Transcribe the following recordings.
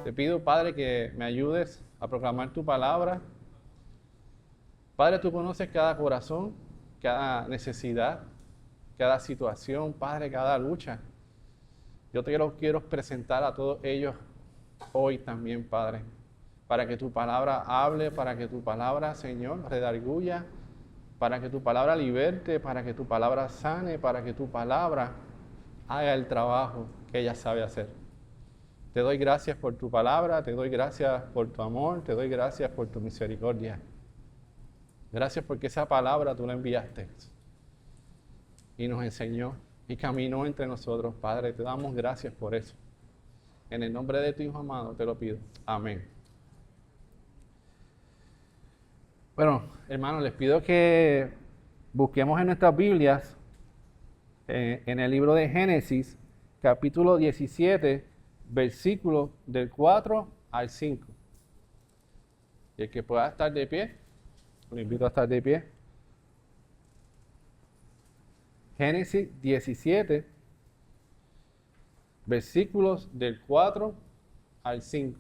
Te pido, Padre, que me ayudes a proclamar tu palabra. Padre, tú conoces cada corazón, cada necesidad, cada situación, Padre, cada lucha. Yo te lo quiero presentar a todos ellos hoy también, Padre, para que tu palabra hable, para que tu palabra, Señor, redarguya, para que tu palabra liberte, para que tu palabra sane, para que tu palabra haga el trabajo que ella sabe hacer. Te doy gracias por tu palabra, te doy gracias por tu amor, te doy gracias por tu misericordia. Gracias porque esa palabra tú la enviaste y nos enseñó y caminó entre nosotros, Padre. Te damos gracias por eso. En el nombre de tu Hijo amado te lo pido. Amén. Bueno, hermanos, les pido que busquemos en nuestras Biblias, en el libro de Génesis, capítulo 17, versículos del 4 al 5. Y el que pueda estar de pie, lo invito a estar de pie. Génesis 17, versículos del 4 al 5.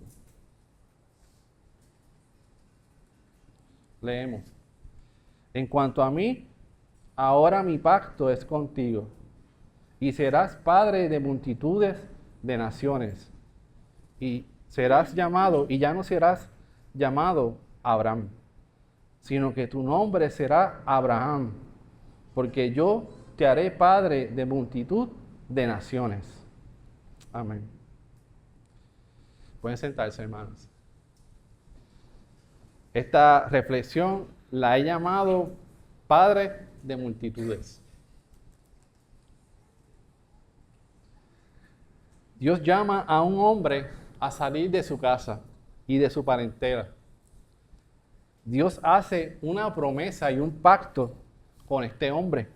Leemos. En cuanto a mí, ahora mi pacto es contigo, y serás padre de multitudes de naciones, y serás llamado, y ya no serás llamado Abraham, sino que tu nombre será Abraham, porque yo te haré padre de multitud de naciones. Amén. Pueden sentarse, hermanos. Esta reflexión la he llamado Padre de multitudes. Dios llama a un hombre a salir de su casa y de su parentela. Dios hace una promesa y un pacto con este hombre,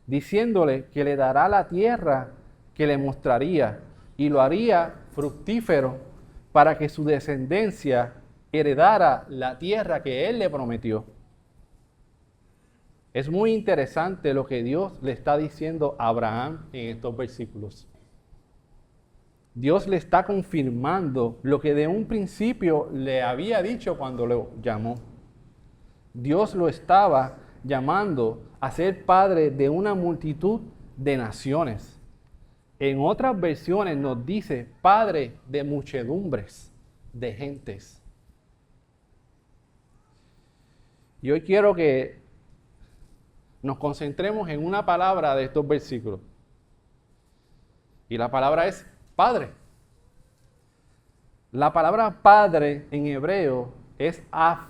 diciéndole que le dará la tierra que le mostraría y lo haría fructífero para que su descendencia heredara la tierra que él le prometió. Es muy interesante lo que Dios le está diciendo a Abraham en estos versículos. Dios le está confirmando lo que de un principio le había dicho cuando lo llamó. Dios lo estaba llamando a ser padre de una multitud de naciones. En otras versiones nos dice padre de muchedumbres de gentes. Y hoy quiero que nos concentremos en una palabra de estos versículos. Y la palabra es Padre. La palabra Padre en hebreo es Af,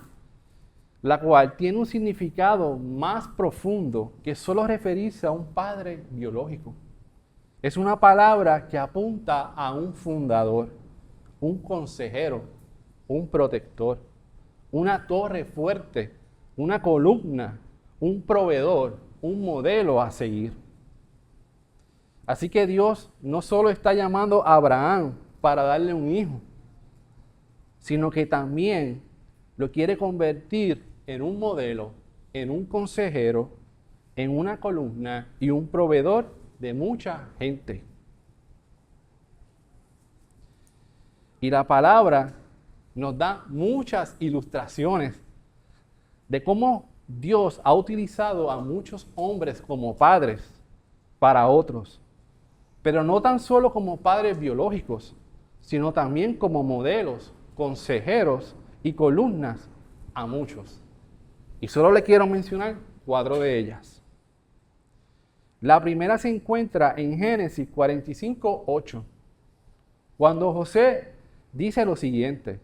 la cual tiene un significado más profundo que solo referirse a un padre biológico. Es una palabra que apunta a un fundador, un consejero, un protector, una torre fuerte, una columna, un proveedor, un modelo a seguir. Así que Dios no solo está llamando a Abraham para darle un hijo, sino que también lo quiere convertir en un modelo, en un consejero, en una columna y un proveedor de mucha gente. Y la palabra nos da muchas ilustraciones de cómo Dios ha utilizado a muchos hombres como padres para otros, pero no tan solo como padres biológicos, sino también como modelos, consejeros y columnas a muchos. Y solo le quiero mencionar 4 de ellas. La primera se encuentra en Génesis 45:8, cuando José dice lo siguiente: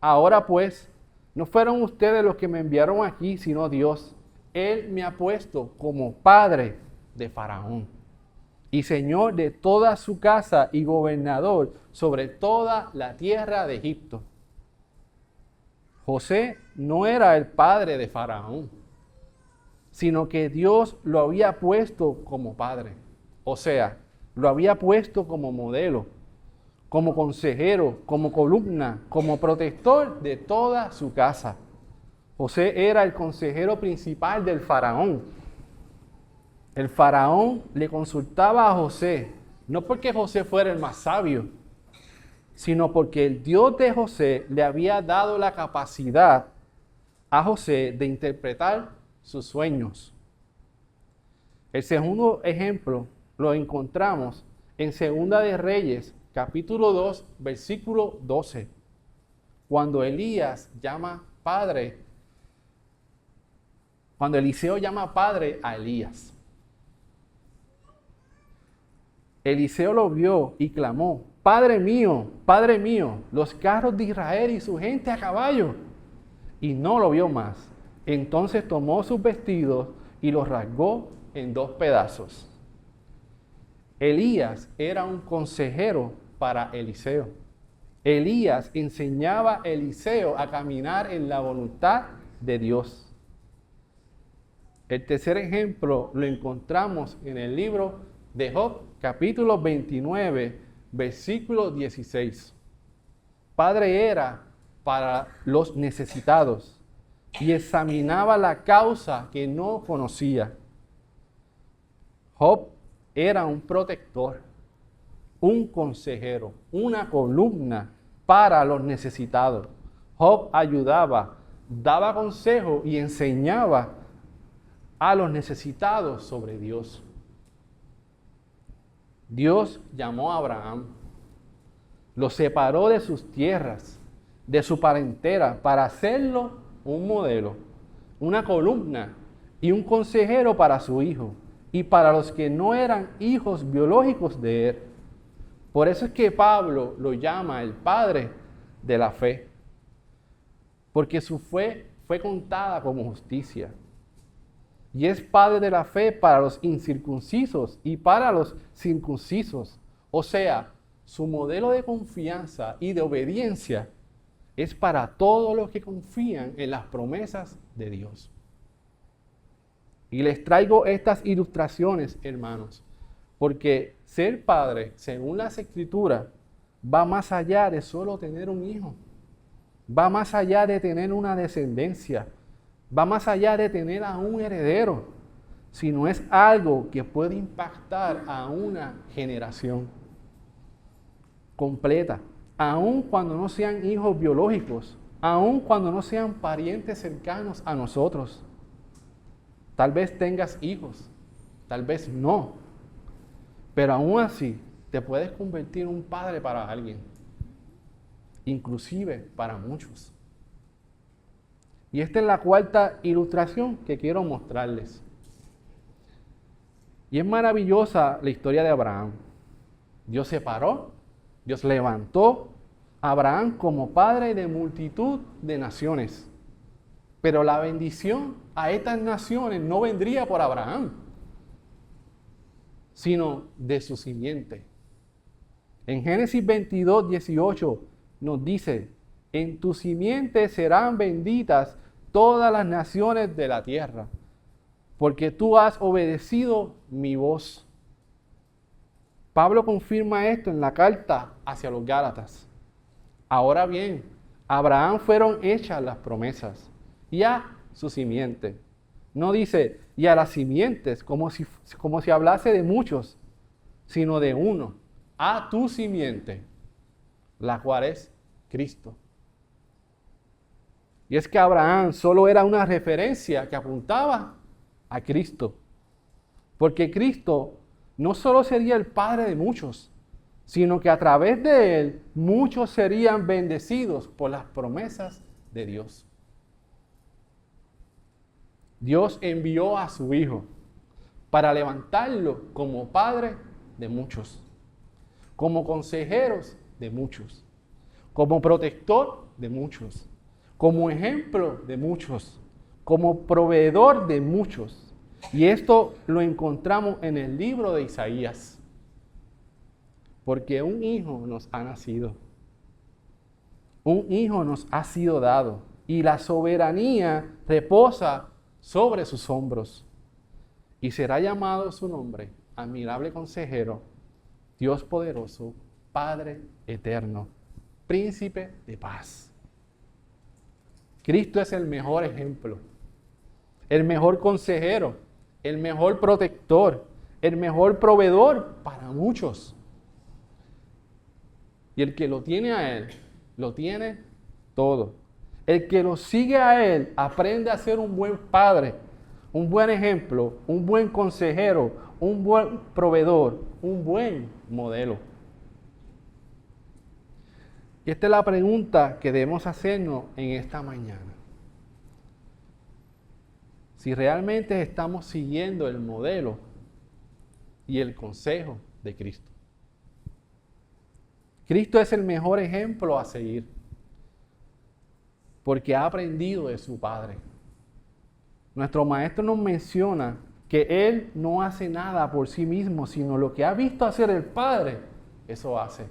ahora pues, no fueron ustedes los que me enviaron aquí, sino Dios. Él me ha puesto como padre de Faraón y señor de toda su casa y gobernador sobre toda la tierra de Egipto. José no era el padre de Faraón, sino que Dios lo había puesto como padre. O sea, lo había puesto como modelo, como consejero, como columna, como protector de toda su casa. José era el consejero principal del faraón. El faraón le consultaba a José, no porque José fuera el más sabio, sino porque el Dios de José le había dado la capacidad a José de interpretar sus sueños. El segundo ejemplo lo encontramos en Segunda de Reyes, capítulo 2, versículo 12, cuando Eliseo llama padre a Elías. Eliseo lo vio y clamó: Padre mío, los carros de Israel y su gente a caballo. Y no lo vio más. Entonces tomó sus vestidos y los rasgó en 2 pedazos. Elías era un consejero para Eliseo. Elías enseñaba a Eliseo a caminar en la voluntad de Dios. El tercer ejemplo lo encontramos en el libro de Job, capítulo 29, versículo 16. Padre era para los necesitados y examinaba la causa que no conocía. Job era un protector, un consejero, una columna para los necesitados. Job ayudaba, daba consejo y enseñaba a los necesitados sobre Dios. Dios llamó a Abraham, lo separó de sus tierras, de su parentela, para hacerlo un modelo, una columna y un consejero para su hijo y para los que no eran hijos biológicos de él. Por eso es que Pablo lo llama el padre de la fe, porque su fe fue contada como justicia. Y es padre de la fe para los incircuncisos y para los circuncisos. O sea, su modelo de confianza y de obediencia es para todos los que confían en las promesas de Dios. Y les traigo estas ilustraciones, hermanos, porque ser padre, según las Escrituras, va más allá de solo tener un hijo. Va más allá de tener una descendencia. Va más allá de tener a un heredero, sino es algo que puede impactar a una generación completa, aun cuando no sean hijos biológicos, aun cuando no sean parientes cercanos a nosotros. Tal vez tengas hijos, tal vez no, pero aún así te puedes convertir en un padre para alguien, inclusive para muchos. Y esta es la cuarta ilustración que quiero mostrarles. Y es maravillosa la historia de Abraham. Dios separó, Dios levantó a Abraham como padre de multitud de naciones. Pero la bendición a estas naciones no vendría por Abraham, sino de su simiente. En Génesis 22, 18 nos dice: en tu simiente serán benditas todas las naciones de la tierra, porque tú has obedecido mi voz. Pablo confirma esto en la carta hacia los Gálatas. Ahora bien, a Abraham fueron hechas las promesas, y a su simiente. No dice, y a las simientes, como si hablase de muchos, sino de uno, a tu simiente, la cual es Cristo. Y es que Abraham solo era una referencia que apuntaba a Cristo. Porque Cristo no solo sería el Padre de muchos, sino que a través de Él muchos serían bendecidos por las promesas de Dios. Dios envió a su Hijo para levantarlo como Padre de muchos, como consejeros de muchos, como protector de muchos, como ejemplo de muchos, como proveedor de muchos. Y esto lo encontramos en el libro de Isaías. Porque un hijo nos ha nacido, un hijo nos ha sido dado, y la soberanía reposa sobre sus hombros. Y será llamado su nombre, admirable consejero, Dios poderoso, Padre eterno, príncipe de paz. Cristo es el mejor ejemplo, el mejor consejero, el mejor protector, el mejor proveedor para muchos. Y el que lo tiene a Él, lo tiene todo. El que lo sigue a Él, aprende a ser un buen padre, un buen ejemplo, un buen consejero, un buen proveedor, un buen modelo. Y esta es la pregunta que debemos hacernos en esta mañana. Si realmente estamos siguiendo el modelo y el consejo de Cristo. Cristo es el mejor ejemplo a seguir, porque ha aprendido de su Padre. Nuestro Maestro nos menciona que Él no hace nada por sí mismo, sino lo que ha visto hacer el Padre, eso hace.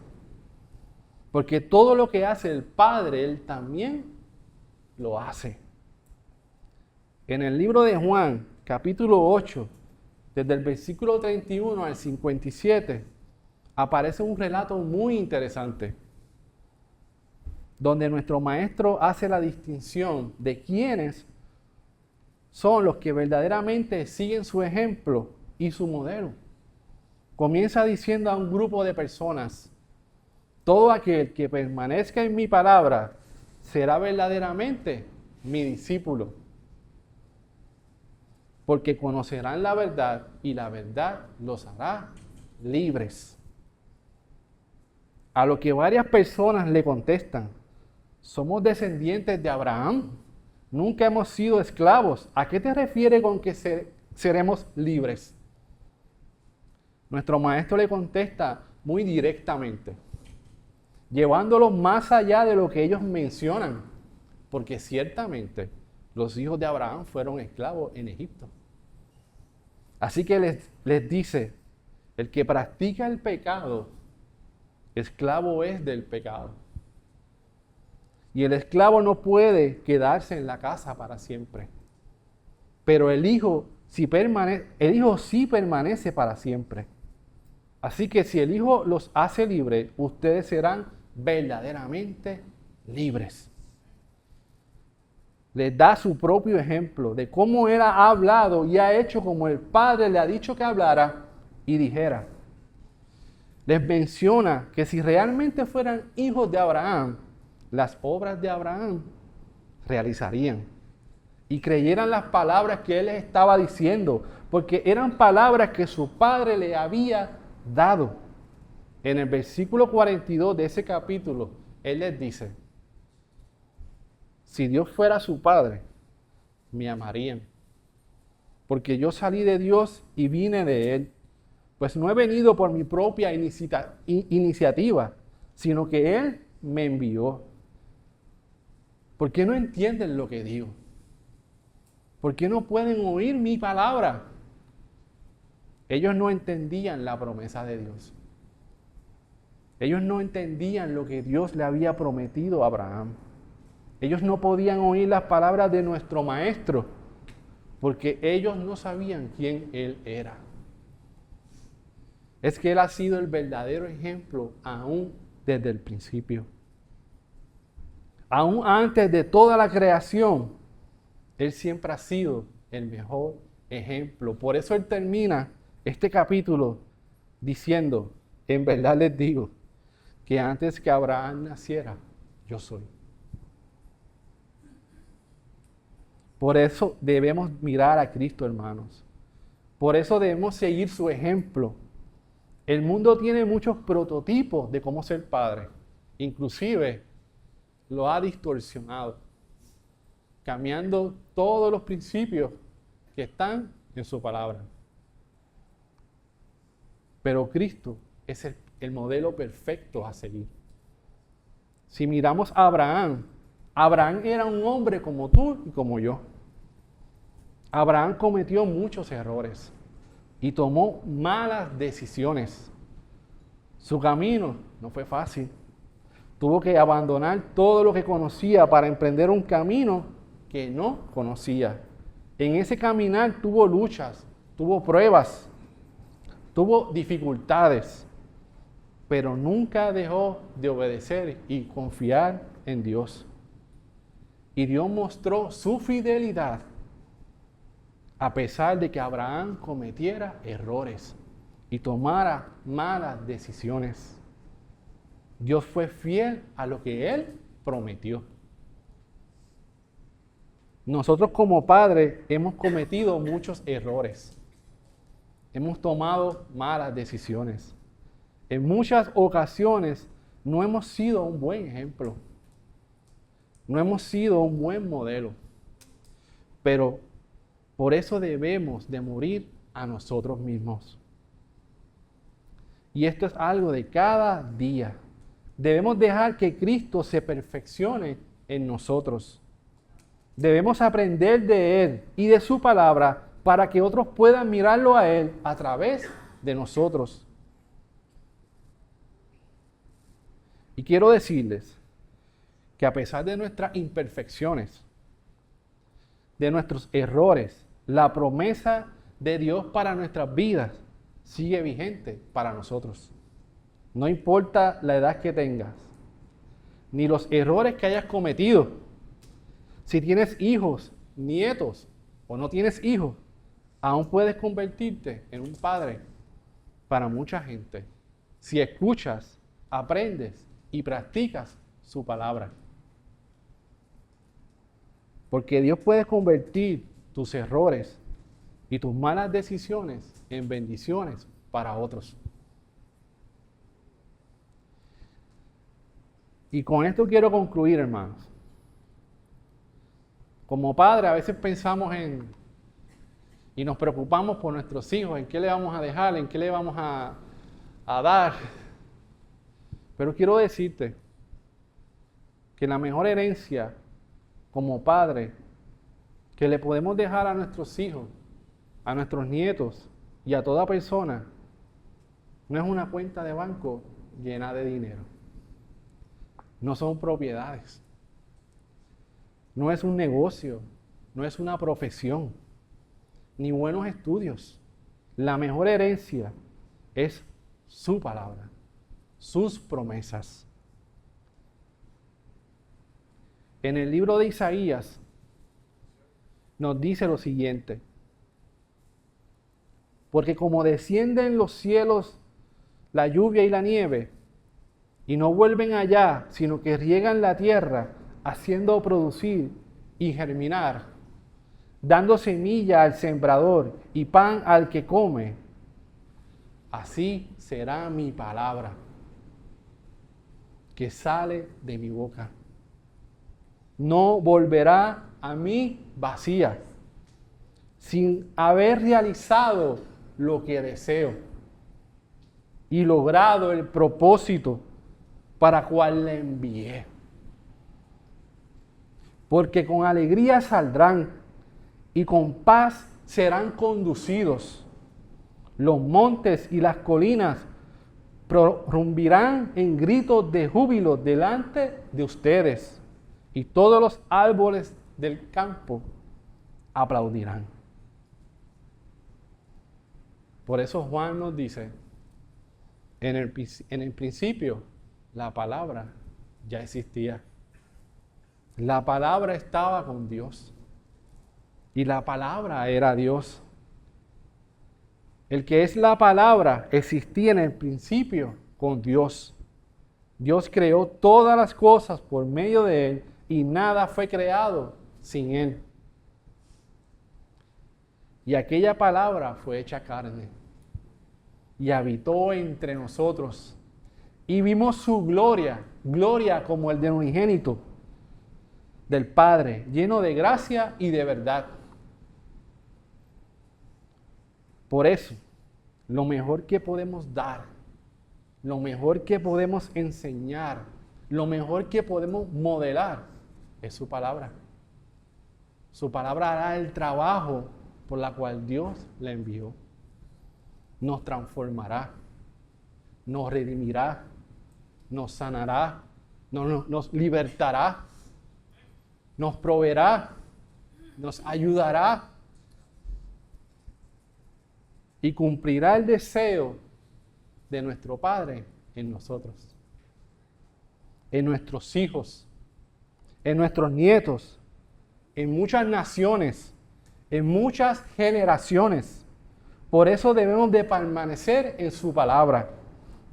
Porque todo lo que hace el Padre, Él también lo hace. En el libro de Juan, capítulo 8, desde el versículo 31 al 57, aparece un relato muy interesante, donde nuestro Maestro hace la distinción de quiénes son los que verdaderamente siguen su ejemplo y su modelo. Comienza diciendo a un grupo de personas: todo aquel que permanezca en mi palabra será verdaderamente mi discípulo, porque conocerán la verdad y la verdad los hará libres. A lo que varias personas le contestan: somos descendientes de Abraham, nunca hemos sido esclavos. ¿A qué te refieres con que seremos libres? Nuestro Maestro le contesta muy directamente, llevándolo más allá de lo que ellos mencionan, porque ciertamente los hijos de Abraham fueron esclavos en Egipto. Así que les dice: el que practica el pecado, esclavo es del pecado. Y el esclavo no puede quedarse en la casa para siempre. Pero el hijo sí permanece para siempre. Así que si el Hijo los hace libres, ustedes serán verdaderamente libres. Les da su propio ejemplo de cómo Él ha hablado y ha hecho como el Padre le ha dicho que hablara y dijera. Les menciona que si realmente fueran hijos de Abraham, las obras de Abraham realizarían y creyeran las palabras que Él les estaba diciendo, porque eran palabras que su Padre le había dado. En el versículo 42 de ese capítulo, Él les dice: si Dios fuera su Padre, me amarían, porque yo salí de Dios y vine de Él. Pues no he venido por mi propia iniciativa, sino que Él me envió. ¿Por qué no entienden lo que digo? ¿Por qué no pueden oír mi palabra? Ellos no entendían la promesa de Dios. Ellos no entendían lo que Dios le había prometido a Abraham. Ellos no podían oír las palabras de nuestro Maestro, porque ellos no sabían quién Él era. Es que Él ha sido el verdadero ejemplo aún desde el principio. Aún antes de toda la creación, Él siempre ha sido el mejor ejemplo. Por eso Él termina este capítulo diciendo: en verdad les digo que antes que Abraham naciera, yo soy. Por eso debemos mirar a Cristo, hermanos. Por eso debemos seguir su ejemplo. El mundo tiene muchos prototipos de cómo ser padre. Inclusive lo ha distorsionado, cambiando todos los principios que están en su palabra. Pero Cristo es el modelo perfecto a seguir. Si miramos a Abraham, Abraham era un hombre como tú y como yo. Abraham cometió muchos errores y tomó malas decisiones. Su camino no fue fácil. Tuvo que abandonar todo lo que conocía para emprender un camino que no conocía. En ese caminar tuvo luchas, tuvo pruebas, tuvo dificultades, pero nunca dejó de obedecer y confiar en Dios. Y Dios mostró su fidelidad a pesar de que Abraham cometiera errores y tomara malas decisiones. Dios fue fiel a lo que Él prometió. Nosotros como padres hemos cometido muchos errores. Hemos tomado malas decisiones. En muchas ocasiones no hemos sido un buen ejemplo. No hemos sido un buen modelo. Pero por eso debemos de morir a nosotros mismos. Y esto es algo de cada día. Debemos dejar que Cristo se perfeccione en nosotros. Debemos aprender de Él y de su palabra para que otros puedan mirarlo a Él a través de nosotros. Y quiero decirles que a pesar de nuestras imperfecciones, de nuestros errores, la promesa de Dios para nuestras vidas sigue vigente para nosotros. No importa la edad que tengas, ni los errores que hayas cometido. Si tienes hijos, nietos o no tienes hijos, aún puedes convertirte en un padre para mucha gente. Si escuchas, aprendes y practicas su palabra. Porque Dios puede convertir tus errores y tus malas decisiones en bendiciones para otros. Y con esto quiero concluir, hermanos. Como padre a veces pensamos y nos preocupamos por nuestros hijos, en qué le vamos a dejar, en qué le vamos a dar. Pero quiero decirte que la mejor herencia como padre que le podemos dejar a nuestros hijos, a nuestros nietos y a toda persona, no es una cuenta de banco llena de dinero. No son propiedades. No es un negocio. No es una profesión. Ni buenos estudios. La mejor herencia es su palabra, sus promesas. En el libro de Isaías nos dice lo siguiente: porque como descienden los cielos la lluvia y la nieve, y no vuelven allá, sino que riegan la tierra, haciendo producir y germinar, dando semilla al sembrador y pan al que come, así será mi palabra que sale de mi boca. No volverá a mí vacía, sin haber realizado lo que deseo y logrado el propósito para cual le envié. Porque con alegría saldrán y con paz serán conducidos. Los montes y las colinas prorrumpirán en gritos de júbilo delante de ustedes, y todos los árboles del campo aplaudirán. Por eso Juan nos dice, en el principio la palabra ya existía. La palabra estaba con Dios y la palabra era Dios. El que es la palabra existía en el principio con Dios. Dios creó todas las cosas por medio de Él y nada fue creado sin Él. Y aquella palabra fue hecha carne y habitó entre nosotros. Y vimos su gloria, gloria como el del unigénito del Padre, lleno de gracia y de verdad. Por eso, lo mejor que podemos dar, lo mejor que podemos enseñar, lo mejor que podemos modelar es su palabra. Su palabra hará el trabajo por la cual Dios la envió. Nos transformará, nos redimirá, nos sanará, nos libertará, nos proveerá, nos ayudará y cumplirá el deseo de nuestro Padre en nosotros, en nuestros hijos, en nuestros nietos, en muchas naciones, en muchas generaciones. Por eso debemos de permanecer en su palabra,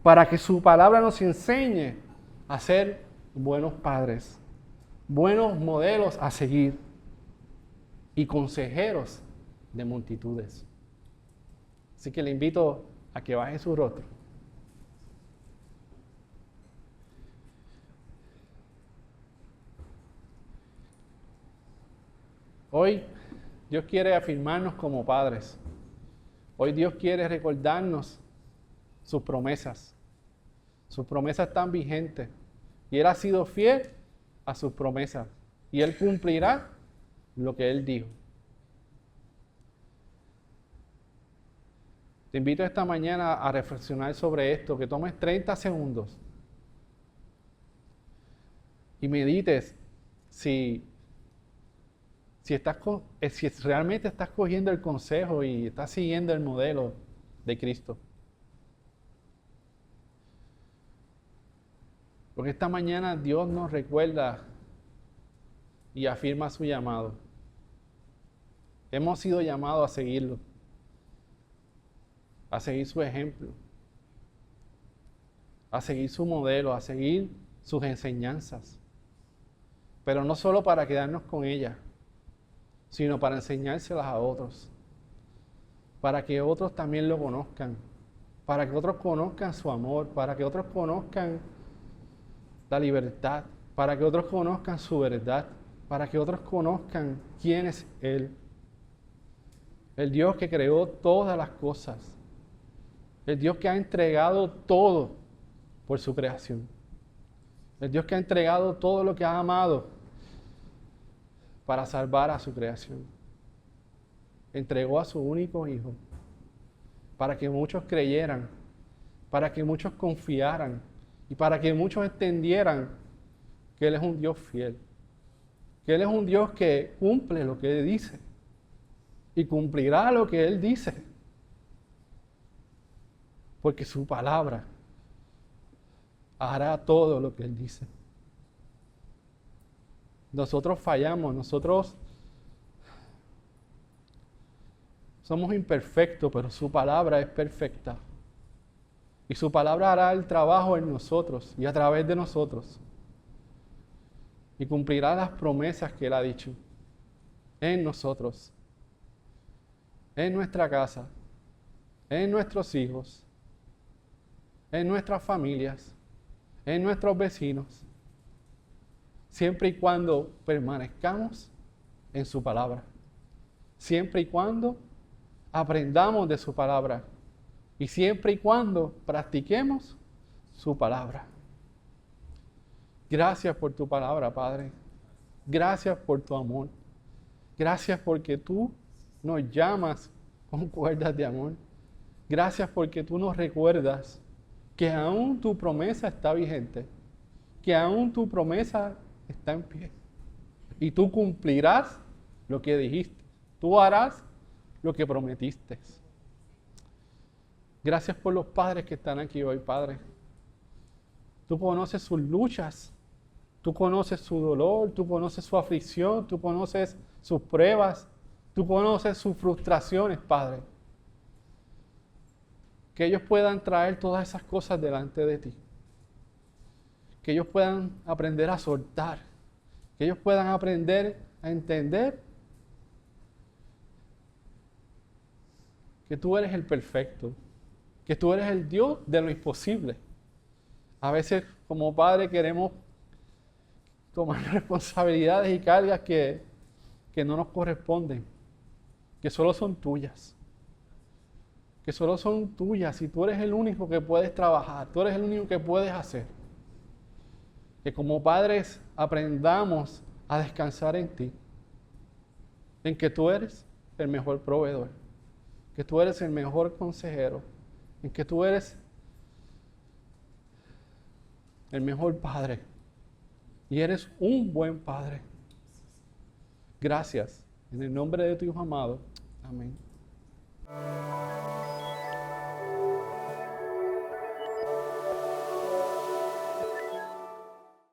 para que su palabra nos enseñe a ser buenos padres, buenos modelos a seguir y consejeros de multitudes. Así que le invito a que baje su rostro. Hoy Dios quiere afirmarnos como padres. Hoy Dios quiere recordarnos sus promesas. Sus promesas están vigentes. Y Él ha sido fiel a sus promesas. Y Él cumplirá lo que Él dijo. Te invito esta mañana a reflexionar sobre esto, que tomes 30 segundos y medites si realmente estás cogiendo el consejo y estás siguiendo el modelo de Cristo. Porque esta mañana Dios nos recuerda y afirma su llamado. Hemos sido llamados a seguirlo, a seguir su ejemplo, a seguir su modelo, a seguir sus enseñanzas. Pero no solo para quedarnos con ellas, sino para enseñárselas a otros, para que otros también lo conozcan, para que otros conozcan su amor, para que otros conozcan la libertad, para que otros conozcan su verdad, para que otros conozcan quién es Él. El Dios que creó todas las cosas, el Dios que ha entregado todo por su creación, el Dios que ha entregado todo lo que ha amado para salvar a su creación. Entregó a su único Hijo para que muchos creyeran, para que muchos confiaran y para que muchos entendieran que Él es un Dios fiel, que Él es un Dios que cumple lo que Él dice y cumplirá lo que Él dice, porque su palabra hará todo lo que Él dice. Nosotros fallamos, nosotros somos imperfectos, pero su palabra es perfecta. Y su palabra hará el trabajo en nosotros y a través de nosotros. Y cumplirá las promesas que Él ha dicho en nosotros, en nuestra casa, en nuestros hijos, en nuestras familias, en nuestros vecinos, siempre y cuando permanezcamos en su palabra, siempre y cuando aprendamos de su palabra y siempre y cuando practiquemos su palabra. Gracias por tu palabra, Padre. Gracias por tu amor. Gracias porque tú nos llamas con cuerdas de amor. Gracias porque tú nos recuerdas que aún tu promesa está vigente, que aún tu promesa está en pie. Y tú cumplirás lo que dijiste. Tú harás lo que prometiste. Gracias por los padres que están aquí hoy, Padre. Tú conoces sus luchas, tú conoces su dolor, tú conoces su aflicción, tú conoces sus pruebas, tú conoces sus frustraciones, Padre. Que ellos puedan traer todas esas cosas delante de ti. Que ellos puedan aprender a soltar. Que ellos puedan aprender a entender que tú eres el perfecto. Que tú eres el Dios de lo imposible. A veces como padre queremos tomar responsabilidades y cargas que no nos corresponden. Que solo son tuyas. Que solo son tuyas y tú eres el único que puedes trabajar. Tú eres el único que puedes hacer. Que como padres aprendamos a descansar en ti, en que tú eres el mejor proveedor, que tú eres el mejor consejero, en que tú eres el mejor padre y eres un buen padre. Gracias. En el nombre de tu Hijo amado. Amén.